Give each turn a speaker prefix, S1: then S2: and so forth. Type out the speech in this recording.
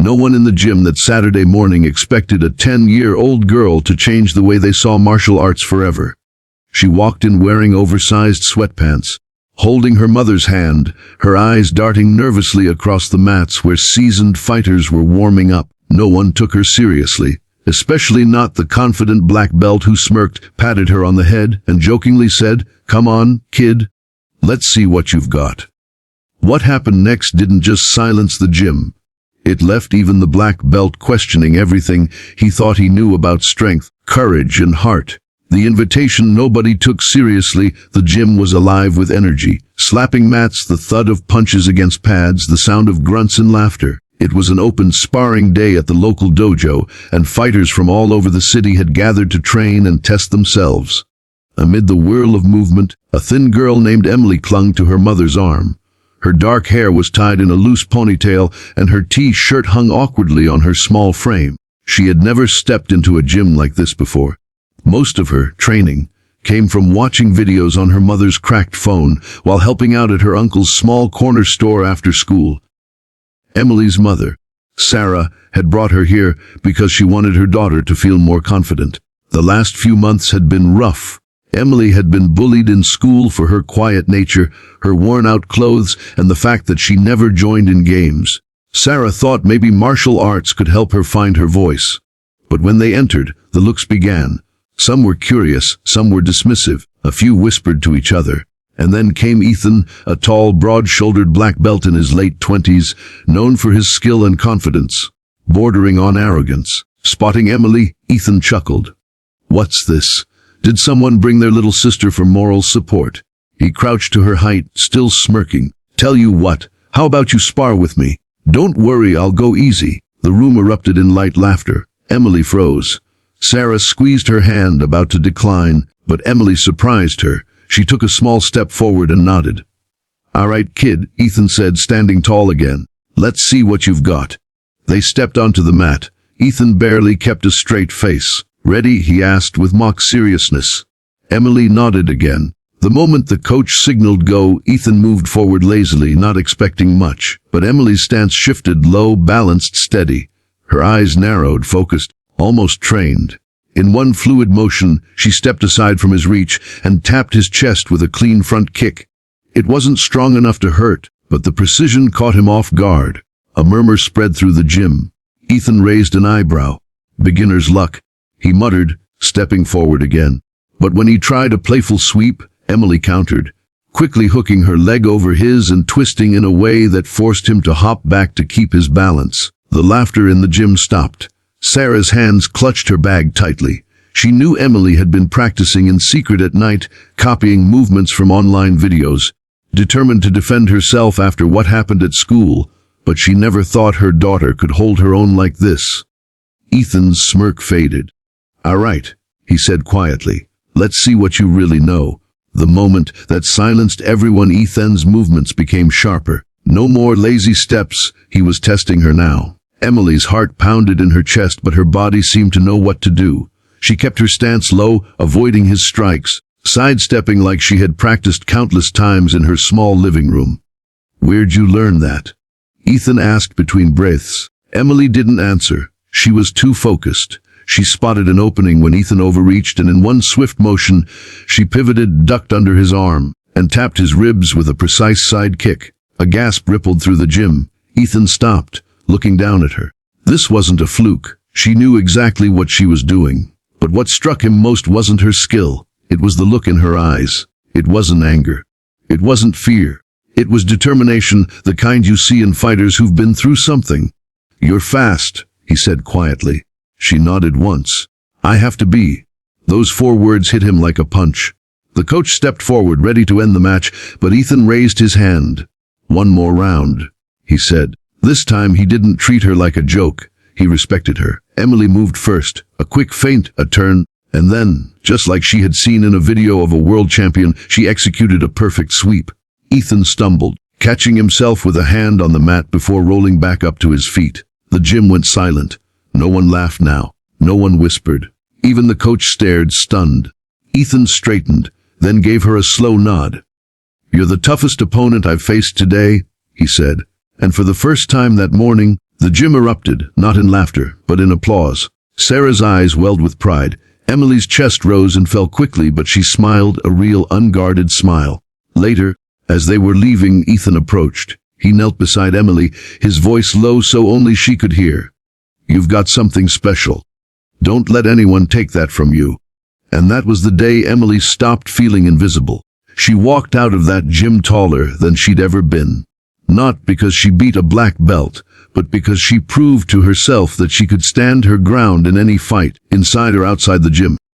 S1: No one in the gym that Saturday morning expected a 10-year-old girl to change the way they saw martial arts forever. She walked in wearing oversized sweatpants, holding her mother's hand, her eyes darting nervously across the mats where seasoned fighters were warming up. No one took her seriously, especially not the confident black belt who smirked, patted her on the head, and jokingly said, "Come on, kid. Let's see what you've got." What happened next didn't just silence the gym. It left even the black belt questioning everything he thought he knew about strength, courage, and heart. The invitation nobody took seriously. The gym was alive with energy. Slapping mats, the thud of punches against pads, the sound of grunts and laughter. It was an open sparring day at the local dojo, and fighters from all over the city had gathered to train and test themselves. Amid the whirl of movement, a thin girl named Emily clung to her mother's arm. Her dark hair was tied in a loose ponytail, and her T-shirt hung awkwardly on her small frame. She had never stepped into a gym like this before. Most of her training came from watching videos on her mother's cracked phone while helping out at her uncle's small corner store after school. Emily's mother, Sarah, had brought her here because she wanted her daughter to feel more confident. The last few months had been rough. Emily had been bullied in school for her quiet nature, her worn-out clothes, and the fact that she never joined in games. Sarah thought maybe martial arts could help her find her voice. But when they entered, the looks began. Some were curious, some were dismissive, a few whispered to each other. And then came Ethan, a tall, broad-shouldered black belt in his late 20s, known for his skill and confidence, bordering on arrogance. Spotting Emily, Ethan chuckled. "What's this? Did someone bring their little sister for moral support?" He crouched to her height, still smirking. "Tell you what, how about you spar with me? Don't worry, I'll go easy." The room erupted in light laughter. Emily froze. Sarah squeezed her hand, about to decline, but Emily surprised her. She took a small step forward and nodded. "All right, kid," Ethan said, standing tall again. "Let's see what you've got." They stepped onto the mat. Ethan barely kept a straight face. "Ready?" he asked with mock seriousness. Emily nodded again. The moment the coach signaled go, Ethan moved forward lazily, not expecting much. But Emily's stance shifted, low, balanced, steady. Her eyes narrowed, focused, almost trained. In one fluid motion, she stepped aside from his reach and tapped his chest with a clean front kick. It wasn't strong enough to hurt, but the precision caught him off guard. A murmur spread through the gym. Ethan raised an eyebrow. "Beginner's luck," he muttered, stepping forward again. But when he tried a playful sweep, Emily countered, quickly hooking her leg over his and twisting in a way that forced him to hop back to keep his balance. The laughter in the gym stopped. Sarah's hands clutched her bag tightly. She knew Emily had been practicing in secret at night, copying movements from online videos, determined to defend herself after what happened at school, but she never thought her daughter could hold her own like this. Ethan's smirk faded. "All right," he said quietly. "Let's see what you really know." The moment that silenced everyone, Ethan's movements became sharper. No more lazy steps. He was testing her now. Emily's heart pounded in her chest, but her body seemed to know what to do. She kept her stance low, avoiding his strikes, sidestepping like she had practiced countless times in her small living room. "Where'd you learn that?" Ethan asked between breaths. Emily didn't answer. She was too focused. She spotted an opening when Ethan overreached, and in one swift motion, she pivoted, ducked under his arm, and tapped his ribs with a precise side kick. A gasp rippled through the gym. Ethan stopped, looking down at her. This wasn't a fluke. She knew exactly what she was doing. But what struck him most wasn't her skill. It was the look in her eyes. It wasn't anger. It wasn't fear. It was determination, the kind you see in fighters who've been through something. "You're fast," he said quietly. She nodded once. "I have to be." Those 4 words hit him like a punch. The coach stepped forward, ready to end the match, but Ethan raised his hand. "One more round," he said. This time he didn't treat her like a joke. He respected her. Emily moved first, a quick feint, a turn, and then, just like she had seen in a video of a world champion, she executed a perfect sweep. Ethan stumbled, catching himself with a hand on the mat before rolling back up to his feet. The gym went silent. No one laughed now. No one whispered. Even the coach stared, stunned. Ethan straightened, then gave her a slow nod. "You're the toughest opponent I've faced today," he said. And for the first time that morning, The gym erupted, not in laughter, but in applause. Sarah's eyes welled with pride. Emily's chest rose and fell quickly, but she smiled, a real unguarded smile. Later, as they were leaving, Ethan approached. He knelt beside Emily, his voice low so only she could hear. "You've got something special. Don't let anyone take that from you." And that was the day Emily stopped feeling invisible. She walked out of that gym taller than she'd ever been. Not because she beat a black belt, but because she proved to herself that she could stand her ground in any fight, inside or outside the gym.